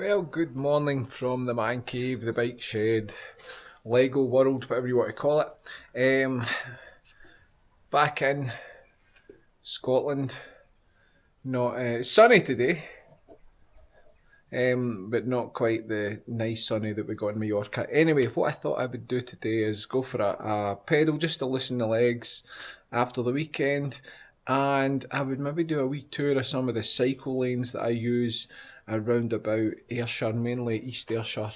Well, good morning from the man cave, the bike shed, Lego world, whatever you want to call it. Back in Scotland. Not sunny today, but not quite the nice sunny that we got in Mallorca. Anyway, what I thought I would do today is go for a pedal just to loosen the legs after the weekend, and I would maybe do a wee tour of some of the cycle lanes that I use around about Ayrshire, mainly East Ayrshire,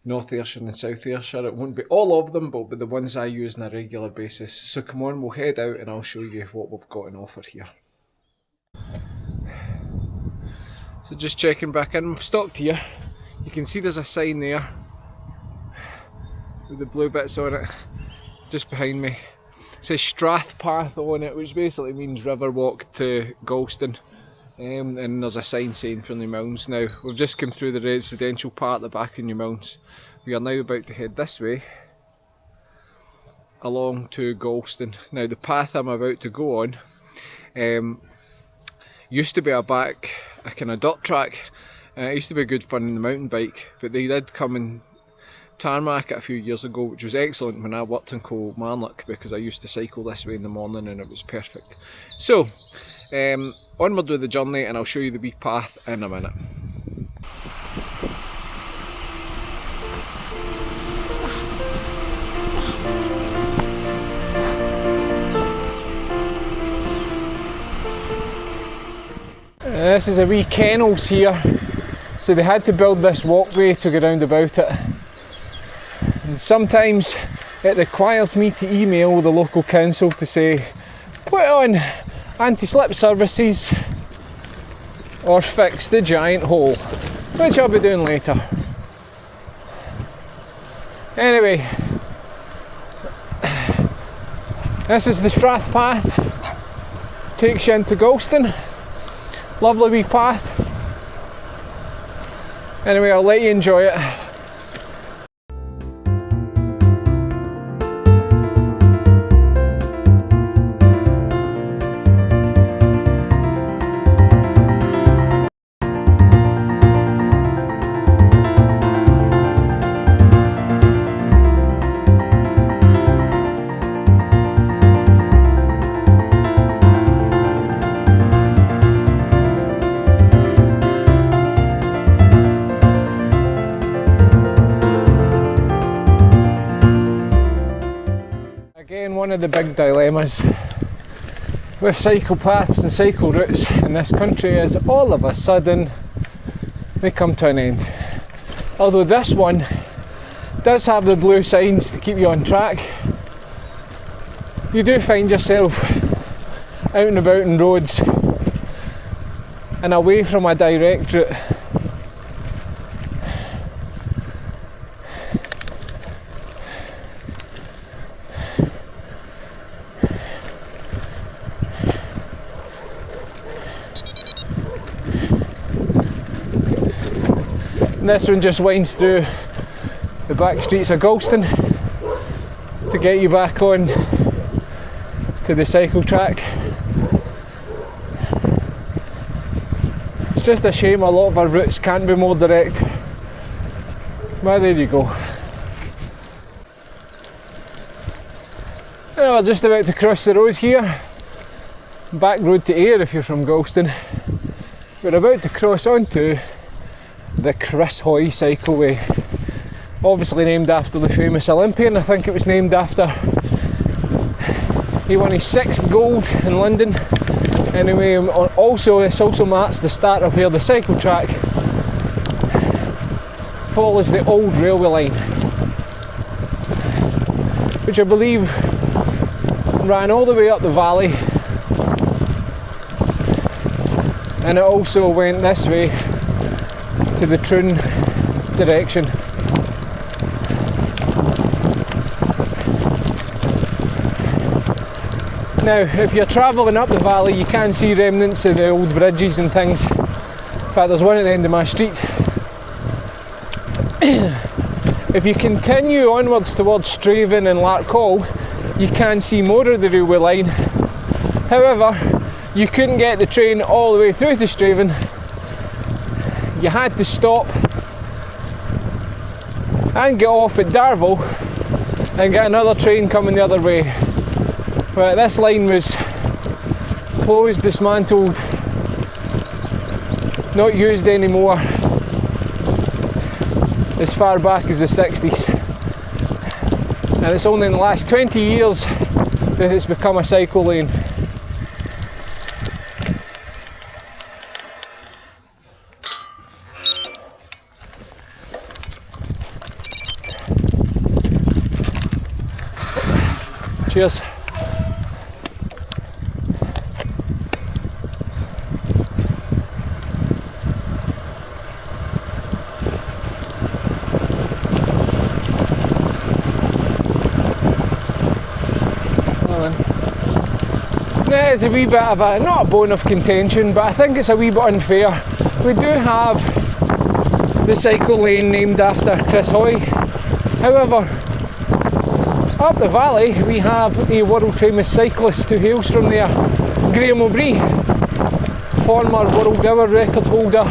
North Ayrshire and South Ayrshire. It won't be all of them, but the ones I use on a regular basis. So come on, we'll head out and I'll show you what we've got on offer here. So just checking back in, we've stopped here. You can see there's a sign there with the blue bits on it, just behind me. It says Strathpath on it, which basically means river walk to Galston. And there's a sign saying for Newmounds. Now, we've just come through the residential part at the back of Newmounds. We are now about to head this way along to Galston. Now, the path I'm about to go on used to be a kind of dirt track. It used to be good fun in the mountain bike, but they did come and tarmac it a few years ago, which was excellent when I worked in Kilmarnock, because I used to cycle this way in the morning and it was perfect. So, onward with the journey, and I'll show you the wee path in a minute. This is a wee kennels here, so they had to build this walkway to go round about it. And sometimes it requires me to email the local council to say, put on anti-slip services or fix the giant hole, which I'll be doing later. Anyway, this is the Strathpath, takes you into Galston. Lovely wee path. Anyway, I'll let you enjoy it. Again, one of the big dilemmas with cyclepaths and cycle routes in this country is all of a sudden they come to an end. Although this one does have the blue signs to keep you on track, you do find yourself out and about in roads and away from a direct route. And this one just winds through the back streets of Galston to get you back on to the cycle track. It's just a shame a lot of our routes can't be more direct, but there you go. Well, we're just about to cross the road here, back road to Ayr if you're from Galston. We're about to cross onto the Chris Hoy cycleway, obviously named after the famous Olympian. I think it was named after, he won his 6th gold in London. Anyway, this also marks the start of where the cycle track follows the old railway line, which I believe ran all the way up the valley, and it also went this way to the Troon direction. Now, if you're travelling up the valley, you can see remnants of the old bridges and things. In fact, there's one at the end of my street. If you continue onwards towards Straven and Larkhall, you can see more of the railway line. However, you couldn't get the train all the way through to Straven you had to stop and get off at Darvel and get another train coming the other way. But this line was closed, dismantled, not used anymore as far back as the 60s. And it's only in the last 20 years that it's become a cycle lane. Cheers. It's a wee bit of a, not a bone of contention, but I think it's a wee bit unfair. We do have the cycle lane named after Chris Hoy. However, up the valley we have a world famous cyclist who hails from there, Graham O'Brien, former world hour record holder,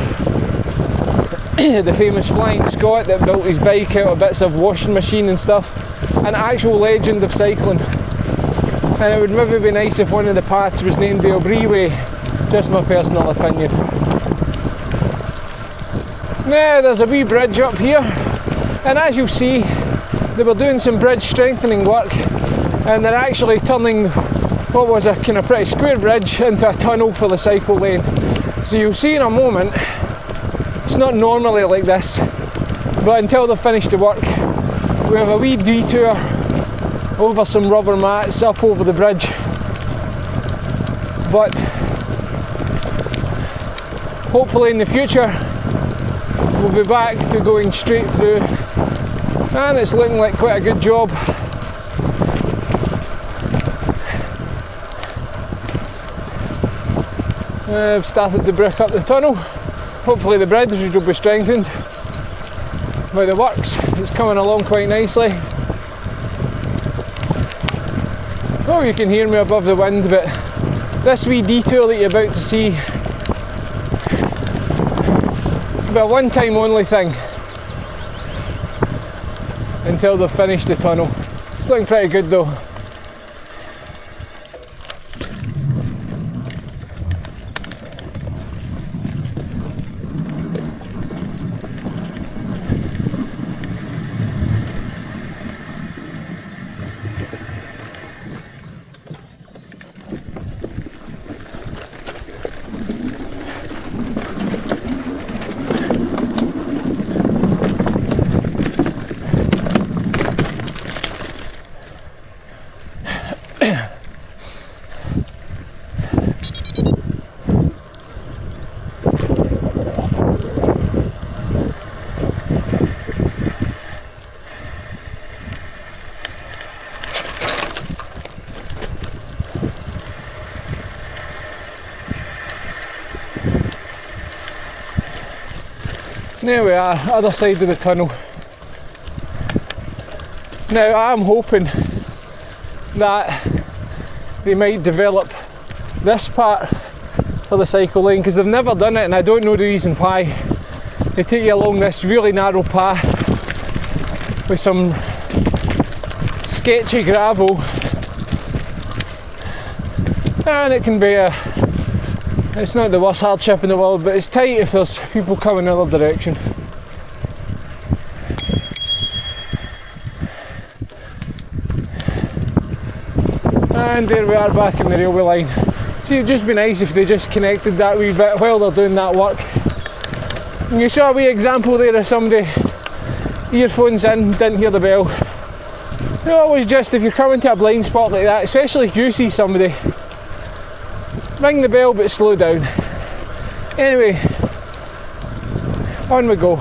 the famous Flying Scot that built his bike out of bits of washing machine and stuff, an actual legend of cycling. And it would maybe be nice if one of the paths was named the O'Brien Way, just my personal opinion. Now there's a wee bridge up here, and as you'll see, they were doing some bridge strengthening work, and they're actually turning what was a kind of pretty square bridge into a tunnel for the cycle lane. So you'll see in a moment, it's not normally like this, but until they've finished the work, we have a wee detour over some rubber mats up over the bridge. But hopefully in the future we'll be back to going straight through, and it's looking like quite a good job. I've started to brick up the tunnel. Hopefully the bridge will be strengthened by the works. It's coming along quite nicely. Oh, you can hear me above the wind, but this wee detour that you're about to see, it'll be a one-time only thing until they've finished the tunnel. It's looking pretty good though. There we are, other side of the tunnel. Now I'm hoping that they might develop this part for the cycle lane, because they've never done it and I don't know the reason why. They take you along this really narrow path with some sketchy gravel, and it can be it's not the worst hardship in the world, but it's tight if there's people coming the other direction. And there we are back in the railway line. See, it'd just be nice if they just connected that wee bit while they're doing that work. And you saw a wee example there of somebody, earphones in, didn't hear the bell. You always just, if you're coming to a blind spot like that, especially if you see somebody, ring the bell but slow down. Anyway, on we go.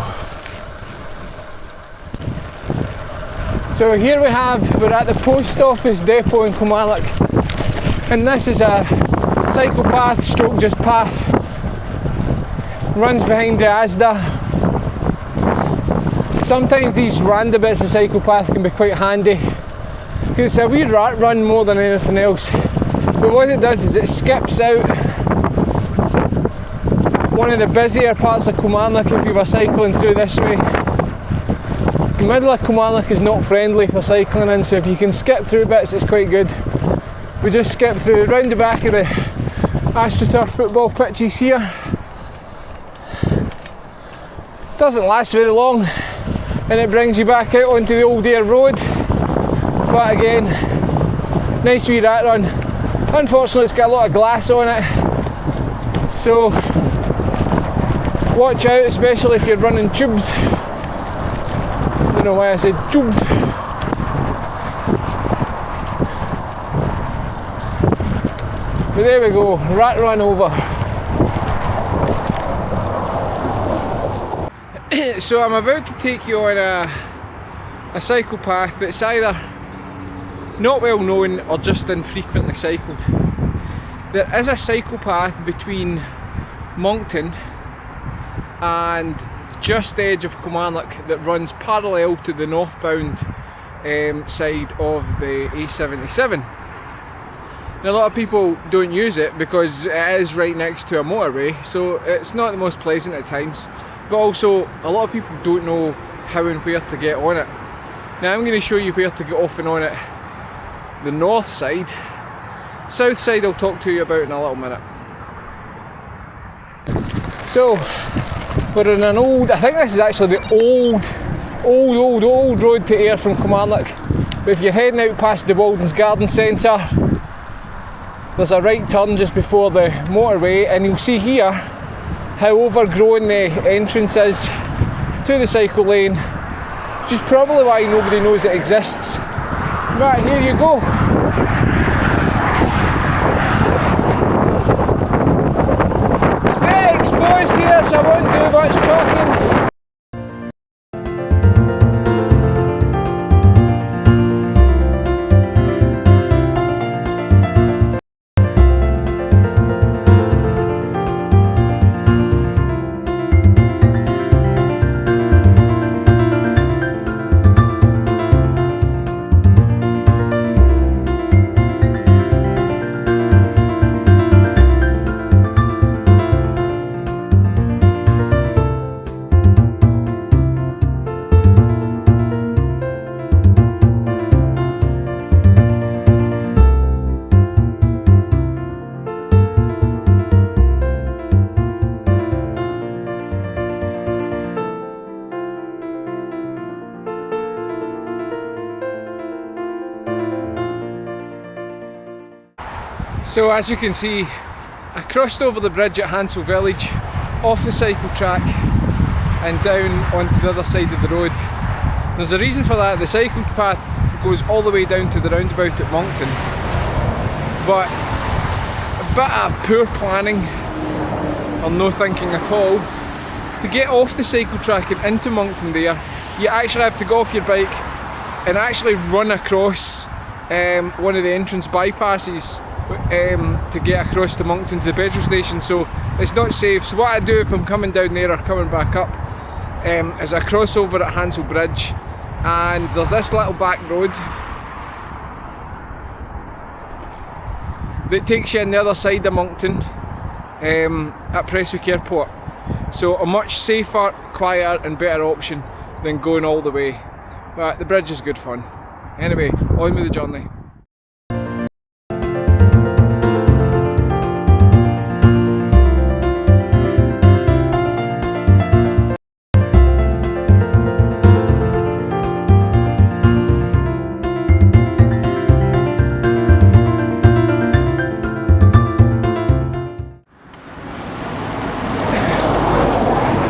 So here we have, we're at the post office depot in Kilmallock, and this is a cyclepath stroke just path. Runs behind the Asda. Sometimes these random bits of cyclepath can be quite handy, because it's a wee rat run more than anything else. But what it does is it skips out one of the busier parts of Kilmarnock if you were cycling through this way. The middle of Kilmarnock is not friendly for cycling in, so if you can skip through bits it's quite good. We just skip through round the back of the AstroTurf football pitches here. Doesn't last very long and it brings you back out onto the old Ayr Road, but again, nice wee rat run. Unfortunately it's got a lot of glass on it, so watch out, especially if you're running tubes. I don't know why I said tubes. But there we go, rat run over. So I'm about to take you on a cycle path that's either not well known or just infrequently cycled. There is a cycle path between Moncton and just the edge of Kilmarnock that runs parallel to the northbound side of the A77. Now a lot of people don't use it because it is right next to a motorway, so it's not the most pleasant at times, but also a lot of people don't know how and where to get on it. Now I'm going to show you where to get off and on it. The north side. South side I'll talk to you about in a little minute. So we're in an old, I think this is actually the old road to Ayr from Kilmarnock, but if you're heading out past the Walden's Garden Centre, there's a right turn just before the motorway and you'll see here how overgrown the entrance is to the cycle lane, which is probably why nobody knows it exists. But here you go. It's very exposed here, so I won't do much talking. So as you can see, I crossed over the bridge at Hansel Village, off the cycle track and down onto the other side of the road. There's a reason for that. The cycle path goes all the way down to the roundabout at Moncton, but a bit of poor planning or no thinking at all. To get off the cycle track and into Moncton there, you actually have to go off your bike and actually run across one of the entrance bypasses to get across to Moncton to the petrol station, so it's not safe. So what I do if I'm coming down there or coming back up is I cross over at Hansel Bridge, and there's this little back road that takes you on the other side of Moncton at Prestwick Airport. So a much safer, quieter and better option than going all the way. But the bridge is good fun. Anyway, on with the journey.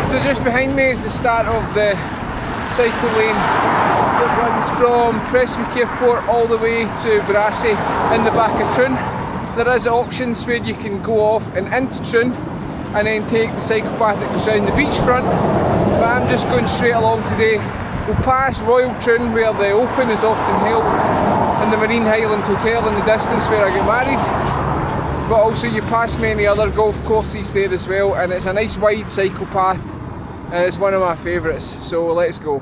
So just behind me is the start of the cycle lane that runs from Prestwick Airport all the way to Brassey in the back of Troon. There is options where you can go off and into Troon and then take the cycle path that goes down the beachfront, but I'm just going straight along today. We'll pass Royal Troon where the Open is often held, and the Marine Highland Hotel in the distance where I get married, but also you pass many other golf courses there as well, and it's a nice wide cycle path and it's one of my favourites, so let's go.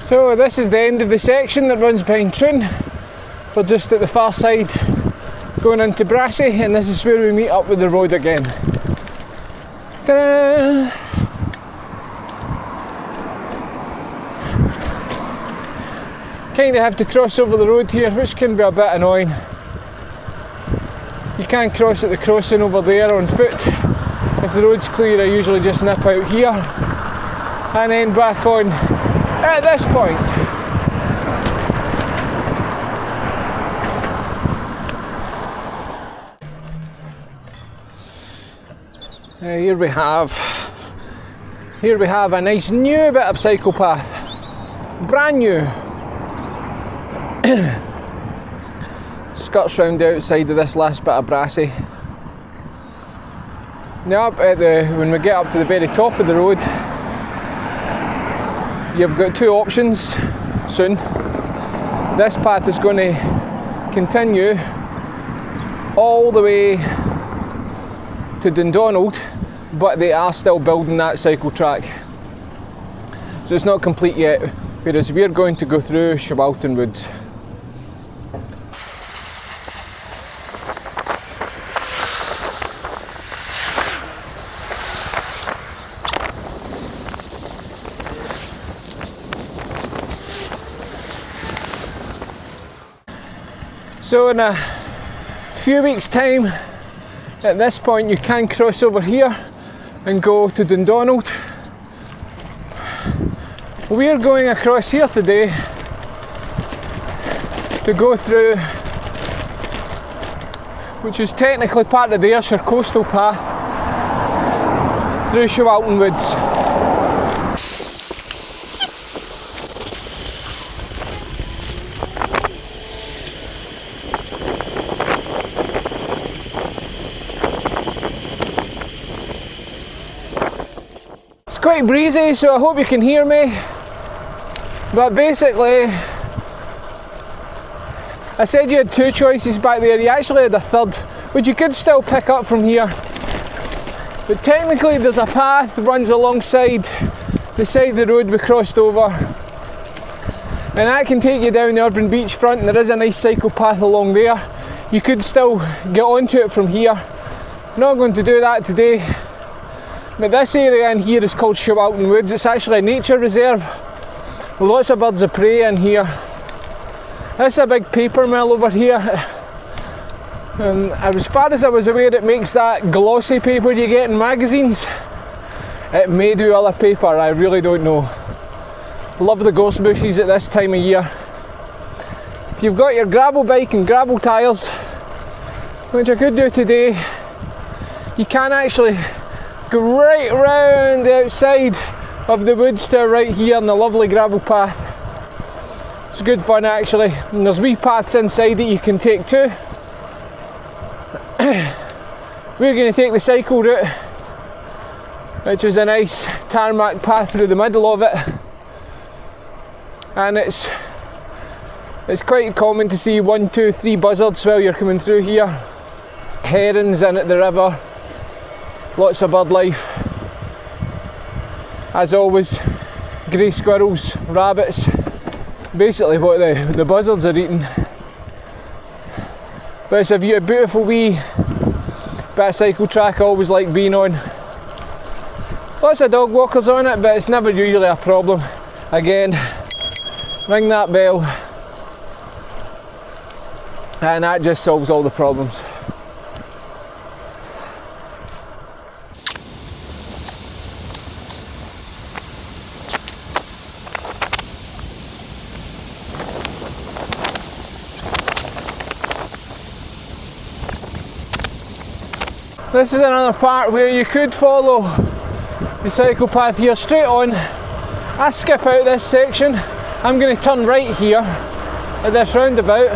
So this is the end of the section that runs behind Troon. We're just at the far side going into Brassy, and this is where we meet up with the road again. Ta-da! Kind of have to cross over the road here, which can be a bit annoying. You can't cross at the crossing over there on foot. If the road's clear, I usually just nip out here and then back on at this point. Here we have a nice new bit of cyclepath, brand new. Skirts round the outside of this last bit of Brassy. Now when we get up to the very top of the road, you've got two options soon. This path is going to continue all the way to Dundonald, but they are still building that cycle track. So it's not complete yet, whereas we're going to go through Shawalton Woods. So in a few weeks' time, at this point you can cross over here and go to Dundonald. We're going across here today to go through, which is technically part of the Ayrshire coastal path, through Shawalton Woods. It's quite breezy, so I hope you can hear me. But basically, I said you had two choices back there. You actually had a third, which you could still pick up from here. But technically there's a path that runs alongside the side of the road we crossed over. And that can take you down the Urban beachfront, and there is a nice cycle path along there. You could still get onto it from here. I'm not going to do that today. But this area in here is called Shawalton Woods. It's actually a nature reserve with lots of birds of prey in here. This is a big paper mill over here. And as far as I was aware, it makes that glossy paper you get in magazines. It may do other paper, I really don't know. Love the gorse bushes at this time of year. If you've got your gravel bike and gravel tyres, which I could do today, you can actually go right round the outside of the woods to right here on the lovely gravel path. It's good fun actually, and there's wee paths inside that you can take too. We're going to take the cycle route, which is a nice tarmac path through the middle of it, and it's quite common to see 1, 2, 3 buzzards while you're coming through here. Herons in at the river. Lots of bird life. As always, grey squirrels, rabbits, basically what the buzzards are eating. But it's a beautiful wee bit of cycle track I always like being on. Lots of dog walkers on it, but it's never usually a problem. Again, ring that bell and that just solves all the problems. This is another part where you could follow the cycle path here straight on. I skip out this section. I'm going to turn right here at this roundabout.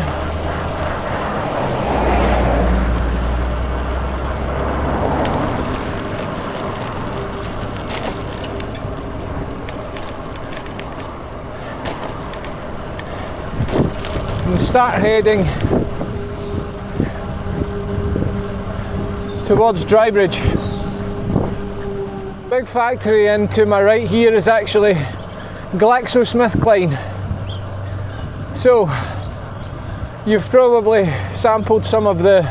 And start heading towards Drybridge. Big factory in to my right here is actually GlaxoSmithKline. So, you've probably sampled some of the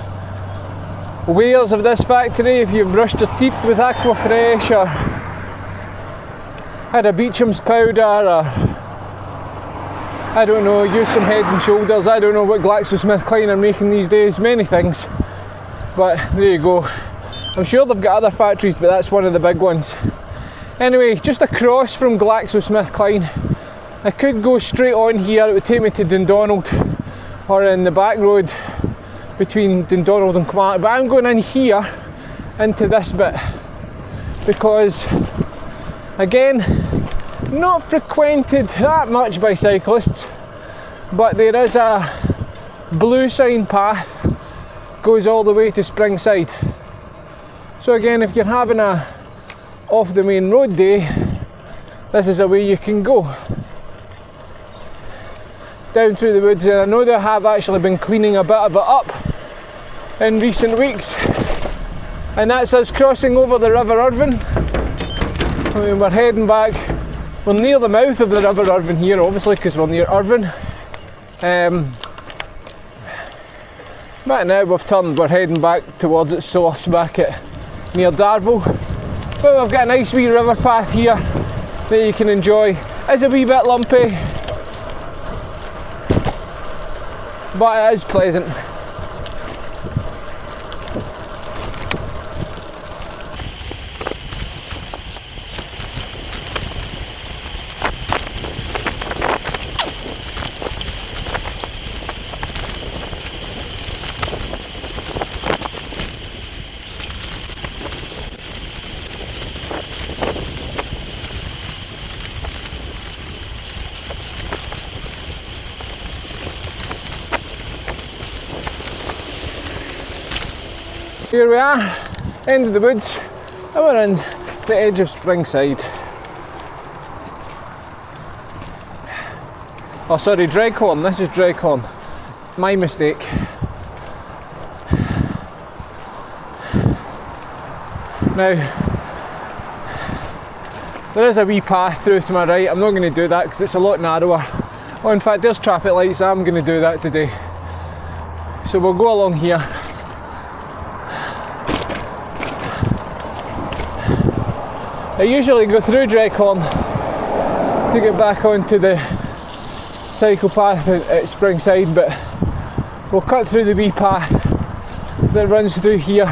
wares of this factory if you've brushed your teeth with Aquafresh or had a Beecham's powder or I don't know, used some Head and Shoulders. I don't know what GlaxoSmithKline are making these days, many things, but there you go. I'm sure they've got other factories, but that's one of the big ones. Anyway, just across from GlaxoSmithKline, I could go straight on here, it would take me to Dundonald, or in the back road between Dundonald and Kilmarnock, but I'm going in here into this bit because, again, not frequented that much by cyclists, but there is a blue sign path goes all the way to Springside. So again, if you're having a off the main road day, this is a way you can go down through the woods. And I know they have actually been cleaning a bit of it up in recent weeks, and that's us crossing over the River Irvine. I mean, we're heading back. We're near the mouth of the River Irvine here, obviously, because we're near Irvine. But now we're heading back towards its source, back at near Darvel. But we've got a nice wee river path here that you can enjoy. It's a wee bit lumpy, but it is pleasant. Here we are, end of the woods, and we're in the edge of Springside. Oh sorry, Dreghorn, this is Dreghorn. My mistake. Now, there is a wee path through to my right. I'm not going to do that because it's a lot narrower. Oh, in fact, there's traffic lights, I'm going to do that today. So we'll go along here. I usually go through Dreghorn to get back onto the cycle path at Springside, but we'll cut through the wee path that runs through here.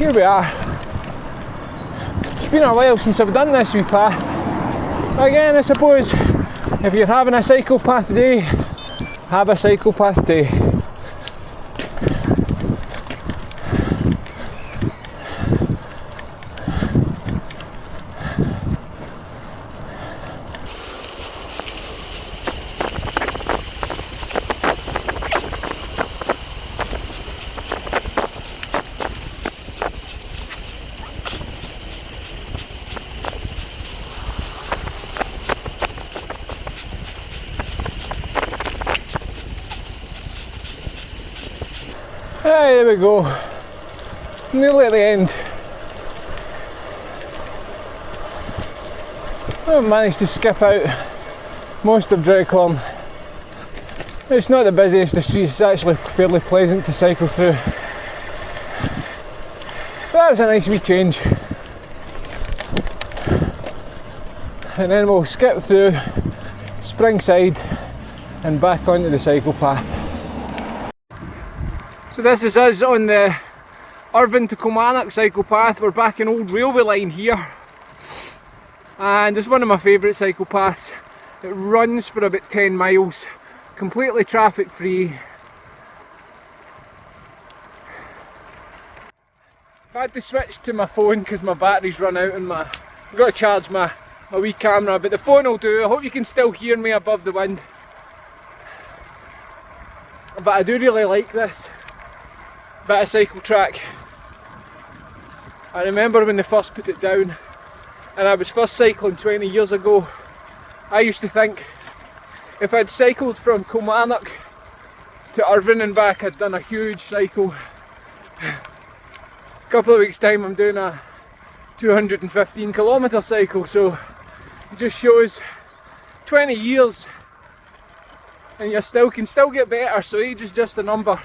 Here we are. It's been a while since I've done this wee path. Again, I suppose if you're having a cycle path day, have a cycle path day. There we go, nearly at the end. I've managed to skip out most of Dreghorn. It's not the busiest of streets, it's actually fairly pleasant to cycle through. But that was a nice wee change. And then we'll skip through Springside and back onto the cycle path. So this is us on the Irvine to Kilmarnock cycle path. We're back in old railway line here, and it's one of my favourite cycle paths. It runs for about 10 miles, completely traffic free. I had to switch to my phone because my battery's run out and I've got to charge my wee camera, but the phone will do. I hope you can still hear me above the wind. But I do really like this bit of cycle track. I remember when they first put it down, and I was first cycling 20 years ago, I used to think if I'd cycled from Kilmarnock to Irvine and back, I'd done a huge cycle. A couple of weeks' time I'm doing a 215 kilometre cycle, so it just shows 20 years and you can still get better, so age is just a number.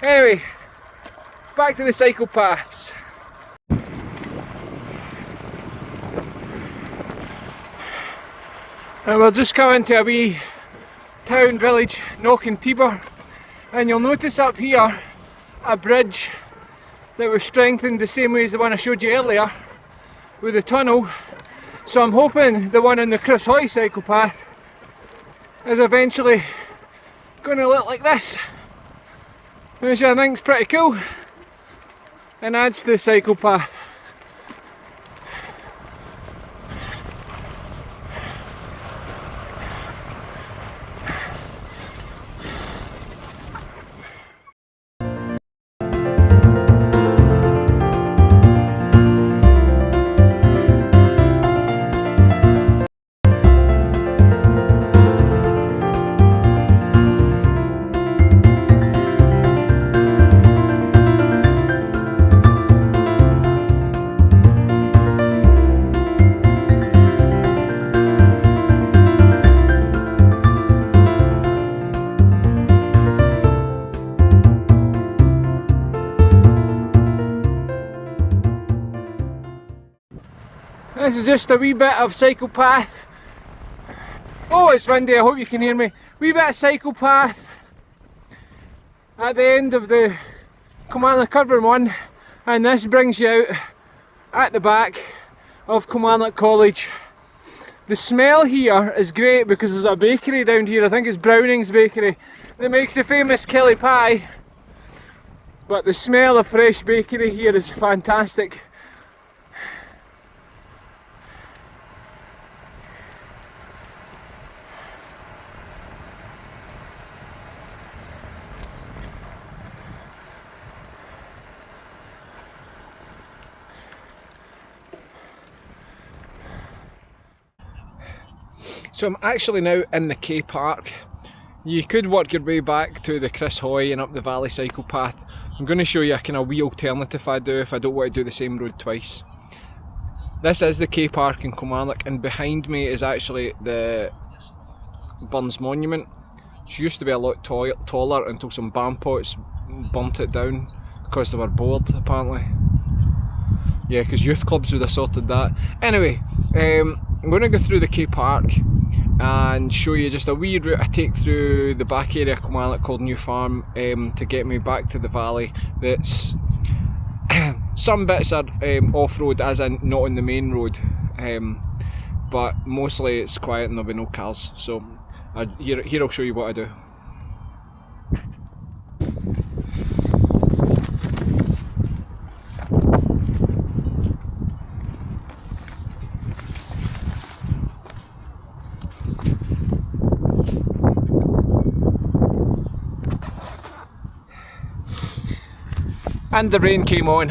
Anyway, back to the cyclepaths. And we'll just come into a wee town village, Knockentibber, and you'll notice up here a bridge that was strengthened the same way as the one I showed you earlier with the tunnel. So I'm hoping the one on the Chris Hoy cyclepath is eventually going to look like this, which I think is pretty cool and adds to the cyclepath. This is just a wee bit of cyclepath. Oh, it's windy, I hope you can hear me. Wee bit of cyclepath at the end of the Kilmarnock Irvine one, and this brings you out at the back of Kilmarnock College. The smell here is great because there's a bakery down here, I think it's Browning's Bakery, that makes the famous Kelly pie. But the smell of fresh bakery here is fantastic. So I'm actually now in the K Park. You could work your way back to the Chris Hoy and up the Valley cycle path. I'm going to show you a kind of wee alternative I do if I don't want to do the same road twice. This is the K Park in Kilmarnock, and behind me is actually the Burns Monument. It used to be a lot taller until some bampots burnt it down because they were bored apparently. Yeah, because youth clubs would have sorted that. Anyway, I'm going to go through the K Park and show you just a wee route I take through the back area of Kilmarnock called New Farm to get me back to the valley. That's some bits are off-road, as in not on the main road, but mostly it's quiet and there'll be no cars. So here I'll show you what I do. And the rain came on.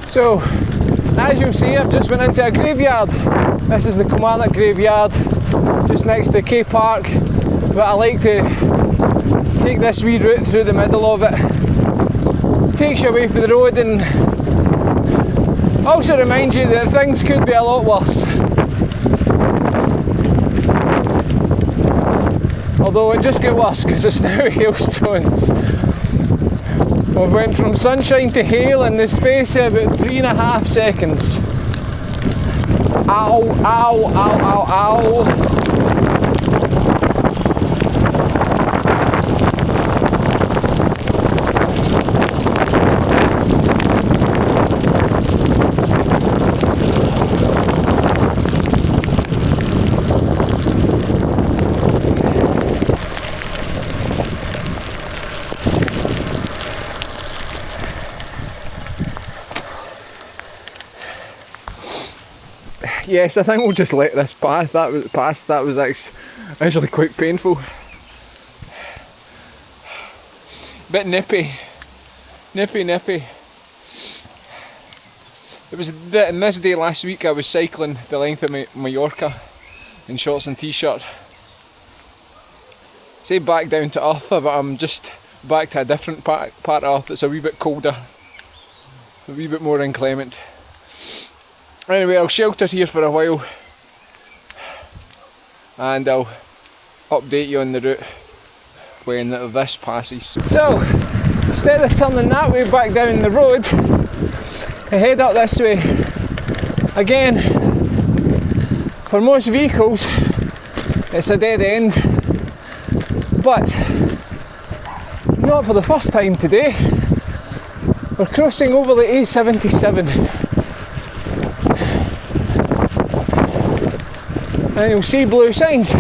So, as you'll see, I've just went into a graveyard. This is the Kilmarnock graveyard, just next to the K Park. But I like to take this wee route through the middle of it. Takes you away from the road and also reminds you that things could be a lot worse. Although it just get worse because it's now hailstones. We've went from sunshine to hail in the space of about 3.5 seconds. Ow, ow, ow, ow, ow. yes, I think we'll just let this pass. That was actually quite painful. Bit nippy. It was on this day last week I was cycling the length of Mallorca in shorts and t-shirt. Say back down to earth, but I'm just back to a different part of earth that's a wee bit colder, a wee bit more inclement. Anyway, I'll shelter here for a while and I'll update you on the route when this passes. So, instead of turning that way back down the road, I head up this way. Again, for most vehicles, it's a dead end, but not for the first time today. We're crossing over the A77, and you'll see blue signs.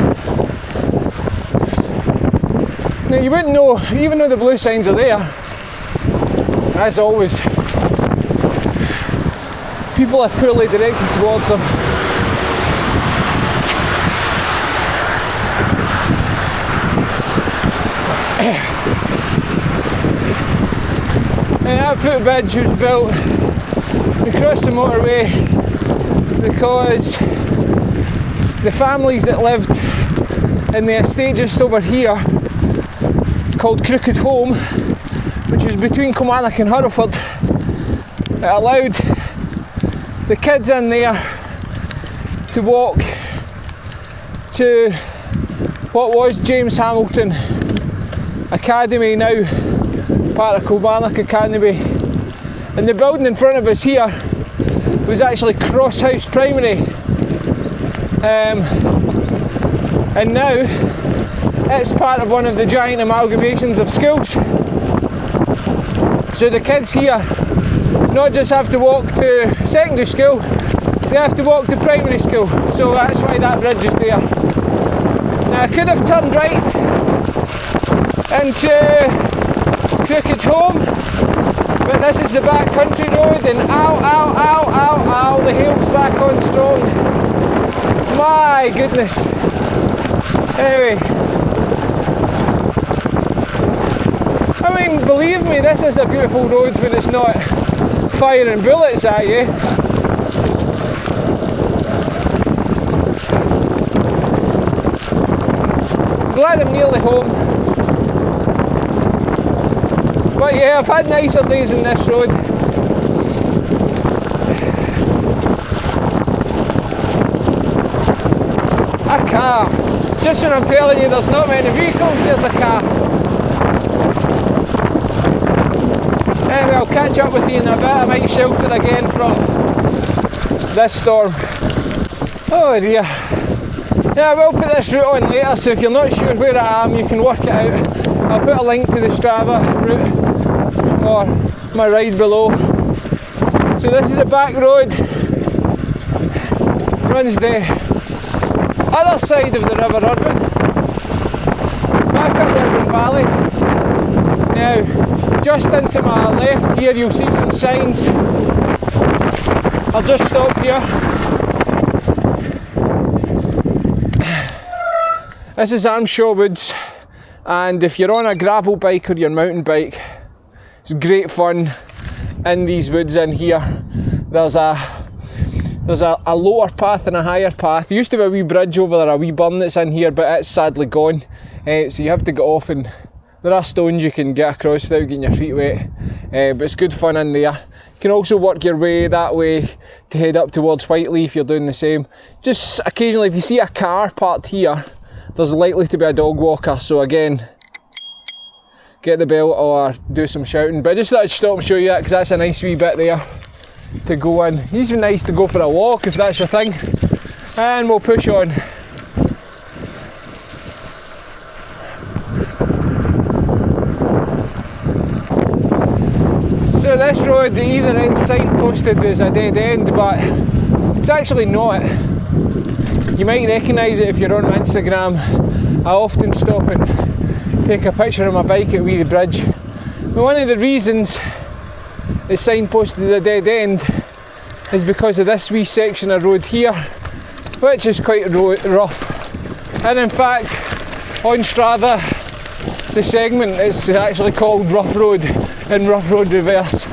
Now you wouldn't know, even though the blue signs are there, as always, people are poorly directed towards them. And that footbridge was built across the motorway because the families that lived in the estate just over here, called Crooked Home, which is between Kilmarnock and Hereford, it allowed the kids in there to walk to what was James Hamilton Academy, now part of Kilmarnock Academy. And the building in front of us here was actually Cross House Primary, and now it's part of one of the giant amalgamations of schools. So the kids here not just have to walk to secondary school, they have to walk to primary school. So that's why that bridge is there. Now I could have turned right into Crooked Home, but this is the back country road, and ow, the hail's back on strong. My goodness. Anyway, I mean, believe me, this is a beautiful road when it's not firing bullets at you. Glad I'm nearly home. But yeah, I've had nicer days in this road. A car. Just when I'm telling you there's not many vehicles, there's a car. Anyway, I'll catch up with you in a bit. I might shelter again from this storm. Oh dear. Yeah, I will put this route on later, so if you're not sure where I am, you can work it out. I'll put a link to the Strava route or my ride below. So this is a back road, runs the other side of the River Irvine, back up the Irvine Valley. Now, just into my left here you'll see some signs. I'll just stop here. This is Ayrshire Woods, and if you're on a gravel bike or your mountain bike, it's great fun in these woods in here. There's a lower path and a higher path. There used to be a wee bridge over there, a wee burn that's in here, but it's sadly gone. So you have to get off, and there are stones you can get across without getting your feet wet. But it's good fun in there. You can also work your way that way to head up towards Whiteley if you're doing the same. Just occasionally, if you see a car parked here, there's likely to be a dog walker. So again, get the belt or do some shouting. But I just thought I'd stop and show you that because that's a nice wee bit there to go in. It's even nice to go for a walk if that's your thing. And we'll push on. So this road at either end signposted as a dead end, but it's actually not. You might recognise it if you're on my Instagram. I often stop and take a picture of my bike at Weary Bridge. But one of the reasons it's signposted as a dead end is because of this wee section of road here, which is quite rough. And in fact, on Strava, the segment is actually called Rough Road in Rough Road Reverse.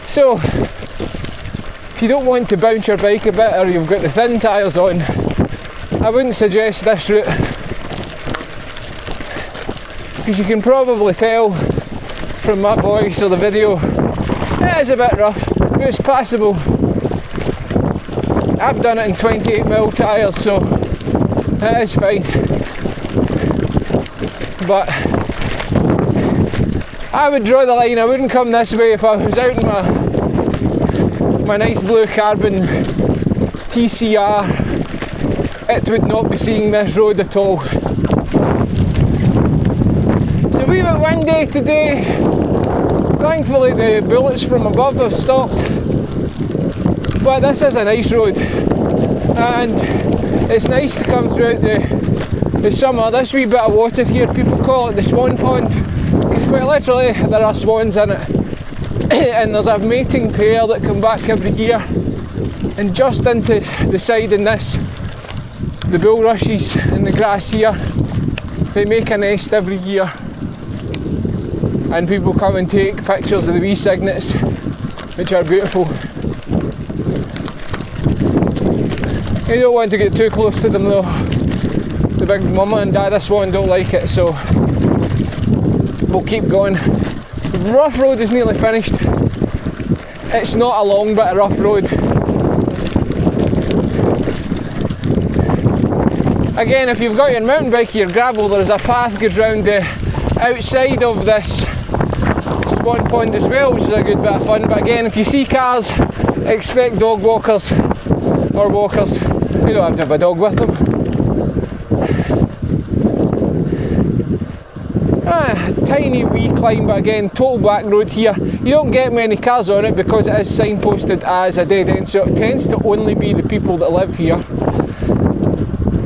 So, if you don't want to bounce your bike a bit, or you've got the thin tyres on, I wouldn't suggest this route, because you can probably tell from my voice or the video, it is a bit rough, but it's passable. I've done it in 28mm tyres, so it is fine. But I would draw the line. I wouldn't come this way if I was out in my nice blue carbon TCR. It would not be seeing this road at all. It's a wee bit windy today. Thankfully the bullets from above have stopped. But this is a nice road, and it's nice to come throughout the summer. This wee bit of water here, people call it the Swan Pond, because quite literally there are swans in it. And there's a mating pair that come back every year, and just into the side in this, the bulrushes in the grass here, they make a nest every year, and people come and take pictures of the wee cygnets, which are beautiful. You don't want to get too close to them though. The big mama and dada swan don't like it, so we'll keep going. The rough road is nearly finished. It's not a long bit of rough road. Again, if you've got your mountain bike or your gravel, there's a path goes round the outside of this Swan Pond as well, which is a good bit of fun. But again, if you see cars, expect dog walkers or walkers. You don't have to have a dog with them. Tiny wee climb, but again, total back road here. You don't get many cars on it because it is signposted as a dead end, so it tends to only be the people that live here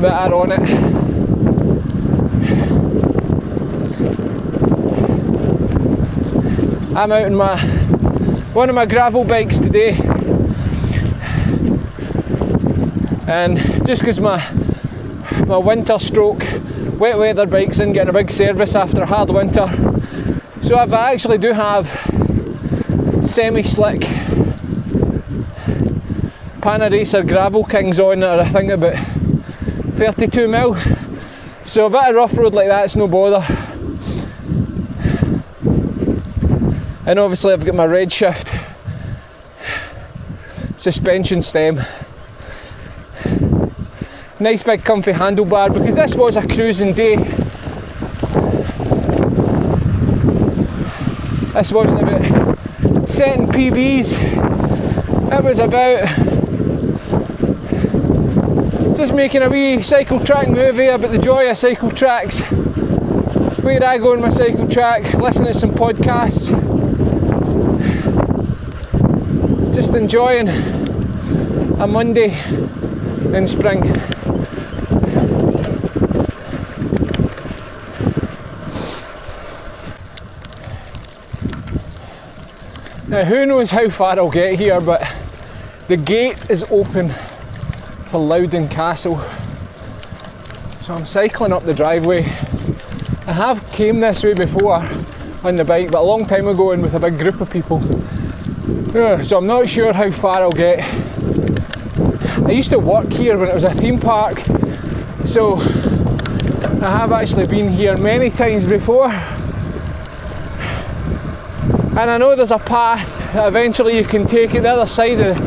that are on it. I'm out on one of my gravel bikes today, and just because my winter stroke wet weather bike's in getting a big service after a hard winter, so if I actually do have semi-slick Panaracer Gravel Kings on that are, I think, about 32mm, so a bit of rough road like that's no bother. And obviously I've got my Redshift suspension stem. Nice big comfy handlebar, because this was a cruising day. This wasn't about setting PBs, it was about just making a wee cycle track movie about the joy of cycle tracks, where I go on my cycle track, listening to some podcasts, just enjoying a Monday in spring. Now, who knows how far I'll get here, but the gate is open for Loudoun Castle. So I'm cycling up the driveway. I have came this way before on the bike, but a long time ago and with a big group of people. So I'm not sure how far I'll get. I used to work here when it was a theme park, so I have actually been here many times before. And I know there's a path that eventually you can take it the other side of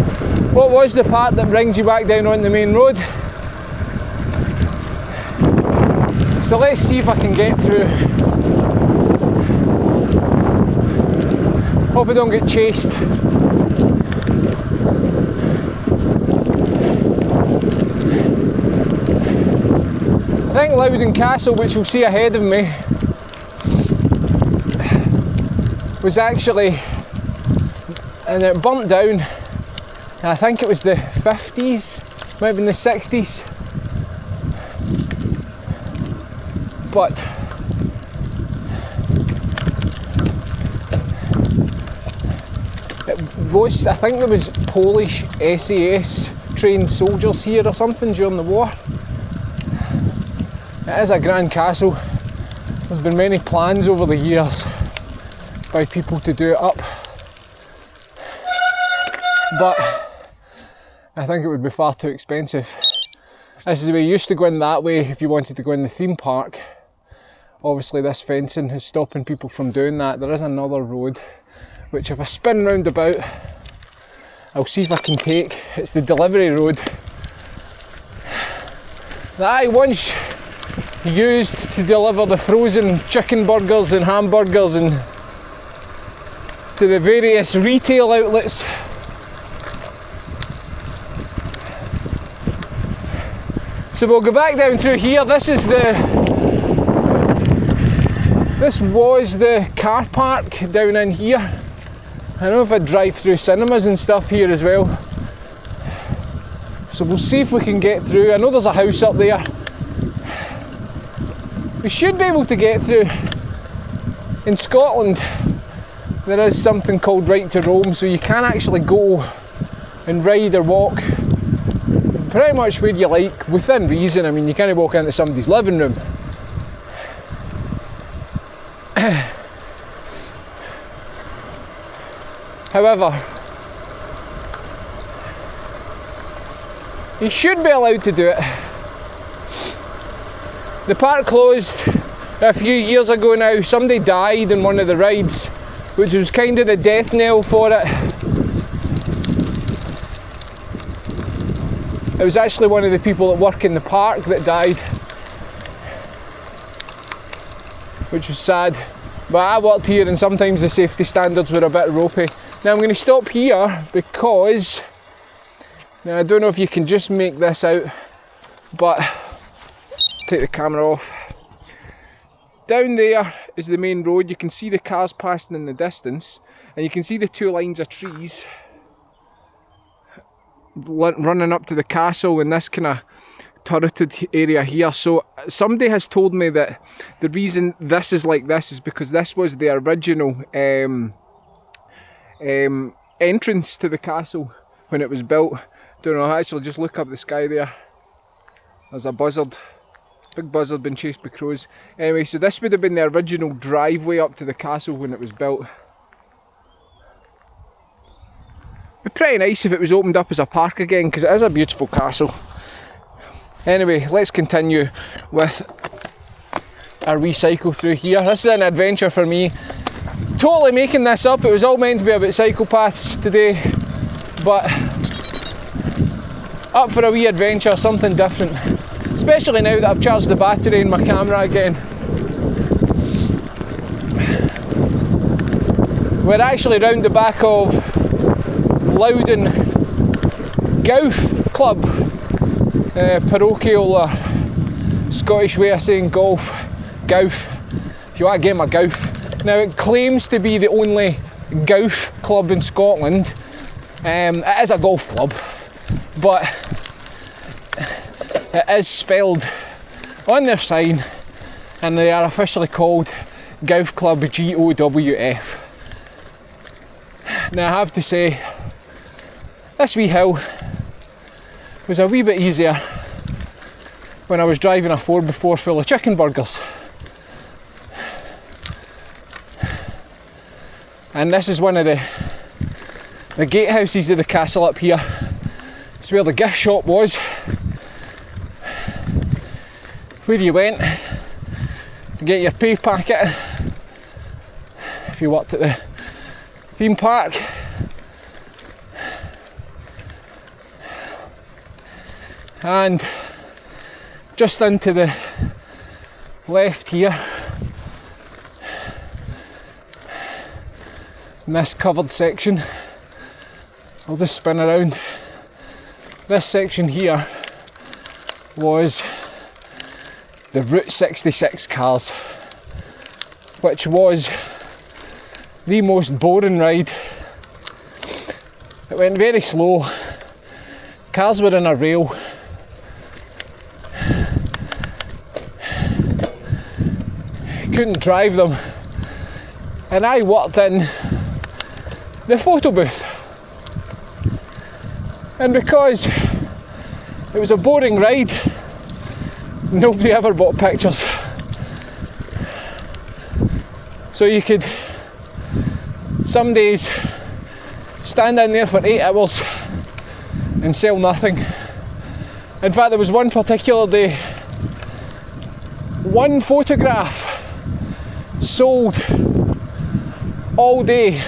what was the part that brings you back down on the main road. So let's see if I can get through. Hope I don't get chased. I think Loudoun Castle, which you'll see ahead of me, was actually, and it burnt down, and I think it was the 50s, maybe in the 60s, but I think there was Polish SAS trained soldiers here or something during the war. It is a grand castle. There's been many plans over the years by people to do it up, but I think it would be far too expensive. This is the way you used to go in that way if you wanted to go in the theme park. Obviously this fencing is stopping people from doing that. There is another road which, if I spin round about, I'll see if I can take. It's the delivery road that I once used to deliver the frozen chicken burgers and hamburgers and to the various retail outlets. So we'll go back down through here. This was the car park down in here. I know if I drive through cinemas and stuff here as well. So we'll see if we can get through. I know there's a house up there. We should be able to get through. In Scotland there is something called right to roam, so you can actually go and ride or walk pretty much where you like, within reason. I mean, you can't walk into somebody's living room. However, you should be allowed to do it. The park closed a few years ago now. Somebody died in one of the rides, which was kind of the death knell for it. It was actually one of the people that work in the park that died, which was sad. But I worked here and sometimes the safety standards were a bit ropey. Now I'm going to stop here because, now I don't know if you can just make this out, but take the camera off. Down there is the main road. You can see the cars passing in the distance, and you can see the two lines of trees running up to the castle in this kind of turreted area here. So somebody has told me that the reason this is like this is because this was the original entrance to the castle when it was built. Don't know, actually just look up the sky there. There's a buzzard, big buzzard being chased by crows. Anyway, so this would have been the original driveway up to the castle when it was built. It'd be pretty nice if it was opened up as a park again, because it is a beautiful castle. Anyway, let's continue with our wee cycle through here. This is an adventure for me. Totally making this up. It was all meant to be about cyclepaths today, but up for a wee adventure, something different. Especially now that I've charged the battery in my camera again. We're actually round the back of Loudoun Golf Club, parochial or Scottish way of saying golf, golf, if you want to get my golf. Now it claims to be the only golf club in Scotland. It is a golf club, but it is spelled on their sign, and they are officially called Golf Club GOWF. Now I have to say, this wee hill was a wee bit easier when I was driving a 4x4 full of chicken burgers. And this is one of the gatehouses of the castle up here. It's where the gift shop was, where you went to get your pay packet if you worked at the theme park. And just into the left here, in this covered section, I'll just spin around. This section here was the Route 66 cars, which was the most boring ride. It went very slow. Cars were in a rail. Couldn't drive them. And I worked in the photo booth. And because it was a boring ride, nobody ever bought pictures. So you could some days stand in there for 8 hours and sell nothing. In fact, there was one particular day, one photograph sold all day,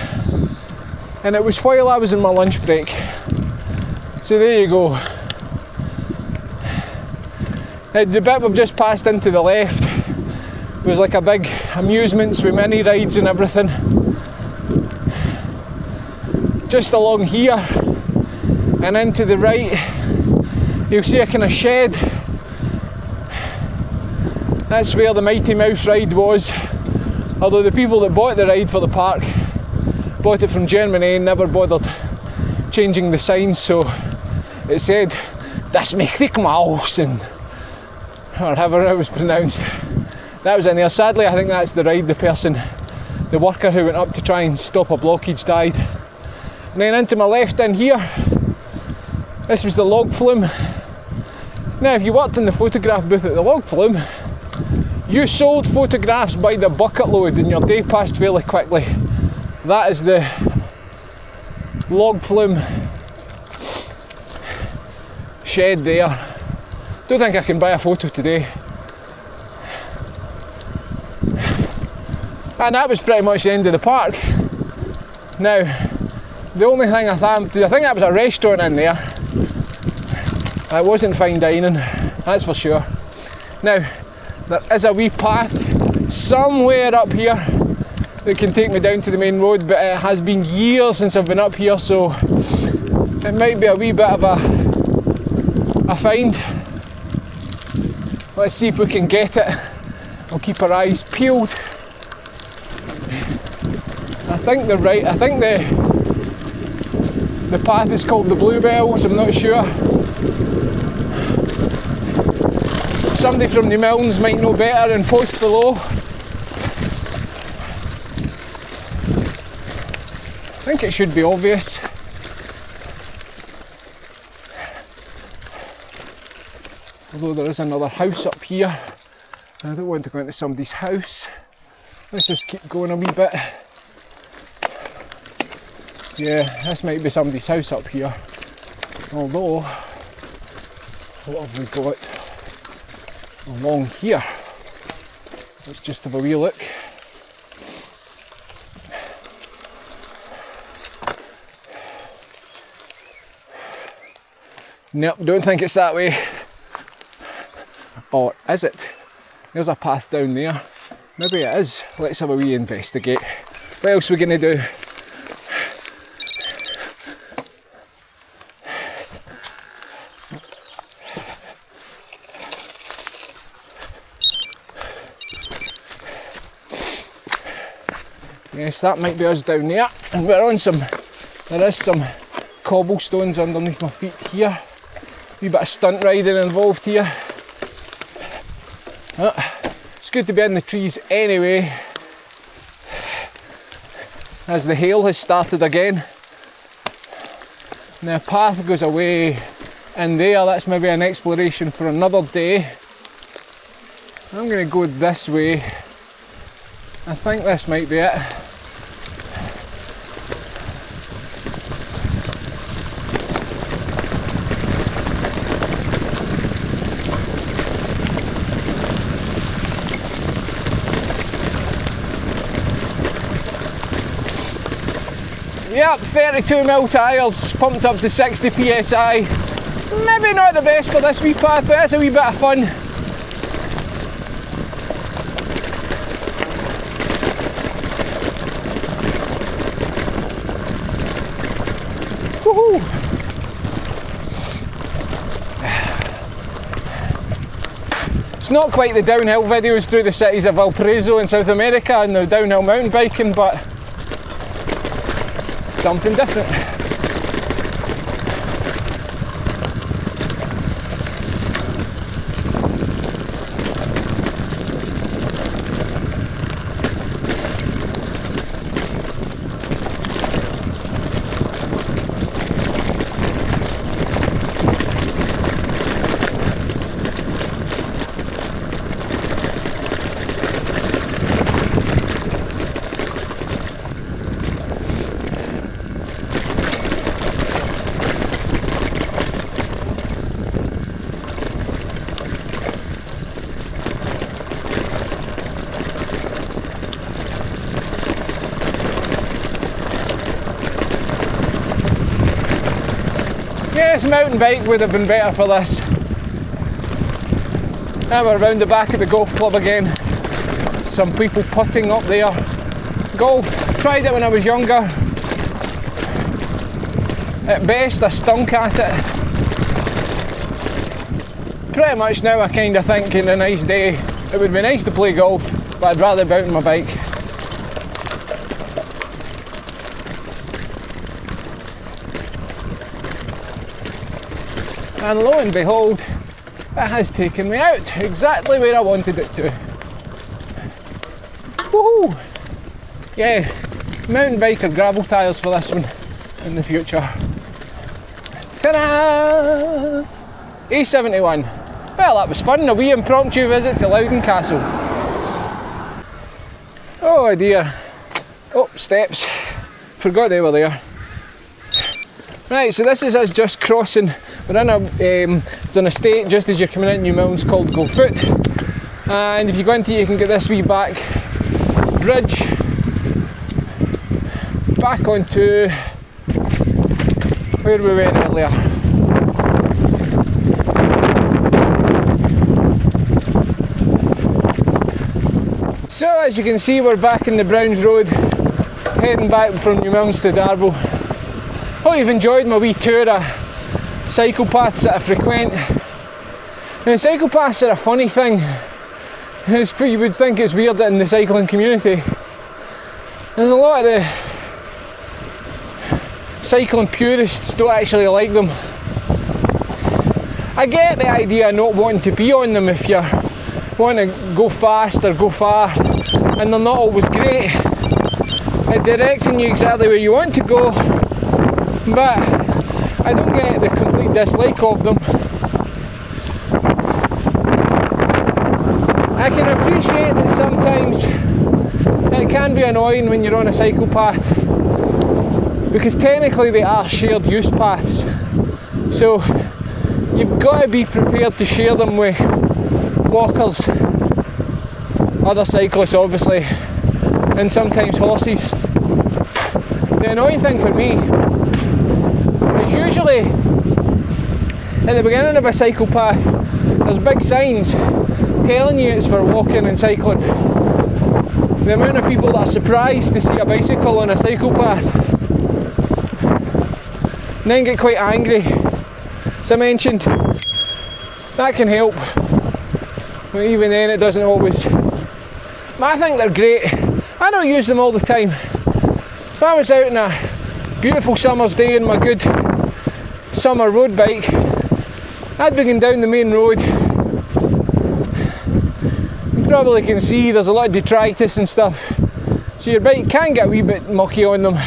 and it was while I was in my lunch break. So there you go. The bit we've just passed into the left was like a big amusements with mini rides and everything. Just along here and into the right, you'll see a kind of shed. That's where the Mighty Mouse ride was, although the people that bought the ride for the park bought it from Germany and never bothered changing the signs, so it said "Das Mighty Mouse" or however it was pronounced. That was in there. Sadly, I think that's the ride the worker who went up to try and stop a blockage died. And then into my left in here, this was the log flume. Now, if you worked in the photograph booth at the log flume, you sold photographs by the bucket load and your day passed fairly quickly. That is the log flume shed there. Don't think I can buy a photo today. And that was pretty much the end of the park. Now, the only thing I think that was a restaurant in there. It wasn't fine dining, that's for sure. Now, there is a wee path somewhere up here that can take me down to the main road, but it has been years since I've been up here, so it might be a wee bit of a find. Let's see if we can get it. We'll keep our eyes peeled. I think the path is called the Bluebells, I'm not sure. Somebody from the Milnes might know better and post below. I think it should be obvious. Although there is another house up here. I don't want to go into somebody's house. Let's just keep going a wee bit. Yeah, this might be somebody's house up here. Although, what have we got along here? Let's just have a wee look. Nope, don't think it's that way. Or is it? There's a path down there. Maybe it is. Let's have a wee investigate. What else are we going to do? Yes, that might be us down there. And we're on there is some cobblestones underneath my feet here. A wee bit of stunt riding involved here. It's good to be in the trees anyway, as the hail has started again. Now, the path goes away in there. That's maybe an exploration for another day. I'm going to go this way. I think this might be it. Yep, 32mm tyres, pumped up to 60 psi. Maybe not the best for this wee path, but it's a wee bit of fun. Woohoo! It's not quite the downhill videos through the cities of Valparaiso in South America and the downhill mountain biking, but something different. Yes, mountain bike would have been better for this. Now we're around the back of the golf club again. Some people putting up there. Golf, tried it when I was younger. At best I stunk at it. Pretty much now I kind of think in a nice day it would be nice to play golf, but I'd rather be out on my bike. And lo and behold, it has taken me out exactly where I wanted it to. Woohoo! Yeah, mountain bike or gravel tyres for this one in the future. Ta-da! A71. Well, that was fun, a wee impromptu visit to Loudoun Castle. Oh dear. Oh, steps. Forgot they were there. Right, so this is us just crossing. We're in there's an estate just as you're coming in New Milnes called Go Foot. And if you go into it, you can get this wee back bridge back onto where we went earlier. So as you can see, we're back in the Browns Road, heading back from New Milnes to Darvel. Hope you've enjoyed my wee tour of cyclepaths that I frequent. Now, cyclepaths are a funny thing. You would think it's weird that in the cycling community there's a lot of the cycling purists don't actually like them. I get the idea of not wanting to be on them if you want to go fast or go far, and they're not always great at directing you exactly where you want to go, but I don't get the complete dislike of them. I can appreciate that sometimes it can be annoying when you're on a cycle path, because technically they are shared use paths, so you've got to be prepared to share them with walkers, other cyclists obviously, and sometimes horses. The annoying thing for me is usually at the beginning of a cycle path there's big signs telling you it's for walking and cycling. The amount of people that are surprised to see a bicycle on a cycle path and then get quite angry. As I mentioned, that can help, but even then it doesn't always. But I think they're great. I don't use them all the time. If I was out on a beautiful summer's day on my good summer road bike, I'd be going down the main road. You probably can see there's a lot of detritus and stuff, so your bike can get a wee bit mucky on them.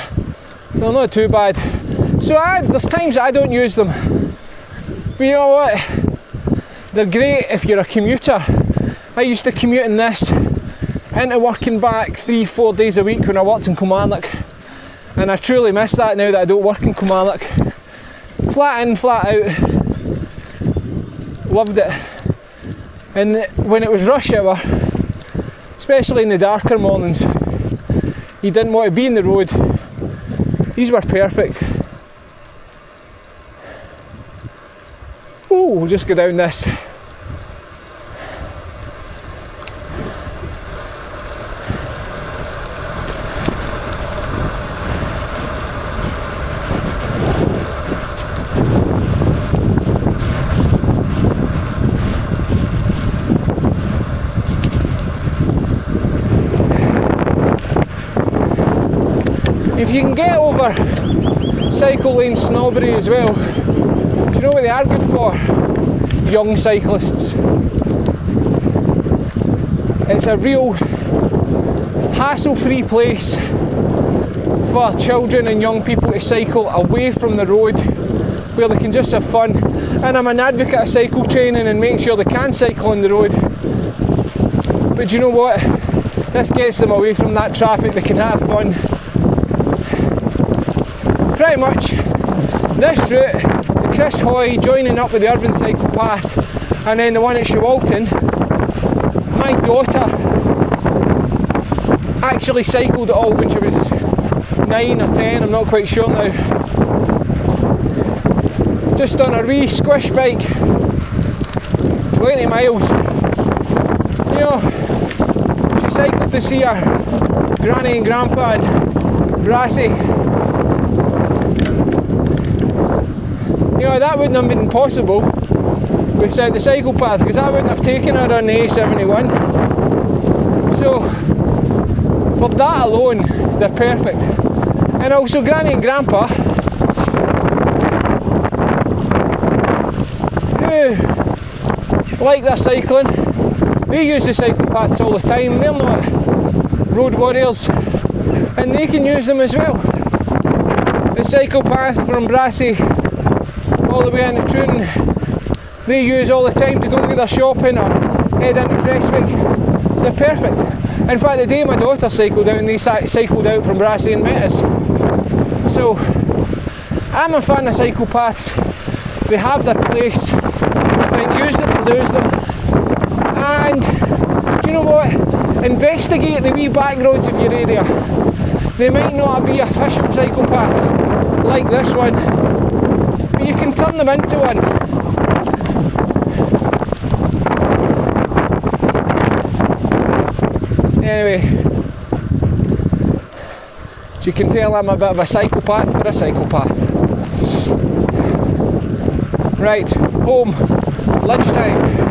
They're not too bad. So there's times I don't use them. But you know what? They're great if you're a commuter. I used to commute in this into work and back 3-4 days a week when I worked in Kilmarnock, and I truly miss that now that I don't work in Kilmarnock. Flat in, flat out. Loved it. And when it was rush hour, especially in the darker mornings, you didn't want to be in the road. These were perfect. Oh, we'll just go down this. If you can get over cycle lane snobbery as well, do you know what they are good for? Young cyclists. It's a real hassle-free place for children and young people to cycle away from the road, where they can just have fun. And I'm an advocate of cycle training and make sure they can cycle on the road. But do you know what? This gets them away from that traffic, they can have fun. Pretty much this route, the Chris Hoy joining up with the urban cycle path, and then the one at Shewalton, my daughter actually cycled it all when she was 9 or 10, I'm not quite sure now. just on a wee squish bike, 20 miles. You know, she cycled to see her granny and grandpa in Brassy. You know, that wouldn't have been possible without the cycle path, because I wouldn't have taken her on the A71. So, for that alone, they're perfect. And also Granny and Grandpa, who like their cycling, they use the cycle paths all the time. They're not road warriors, and they can use them as well. The cycle path from Brassy all the way into Troon, they use all the time to go get their shopping or head into Prestwick. So they're perfect. In fact, the day my daughter cycled out, they cycled out from Brassy and met us. So I'm a fan of cycle paths. They have their place. I think use them or lose them. And do you know what? Investigate the wee back roads of your area. They might not be official cycle paths like this one, but you can turn them into one. Anyway, so you can tell I'm a bit of a psychopath for a psychopath. Right, home, lunchtime.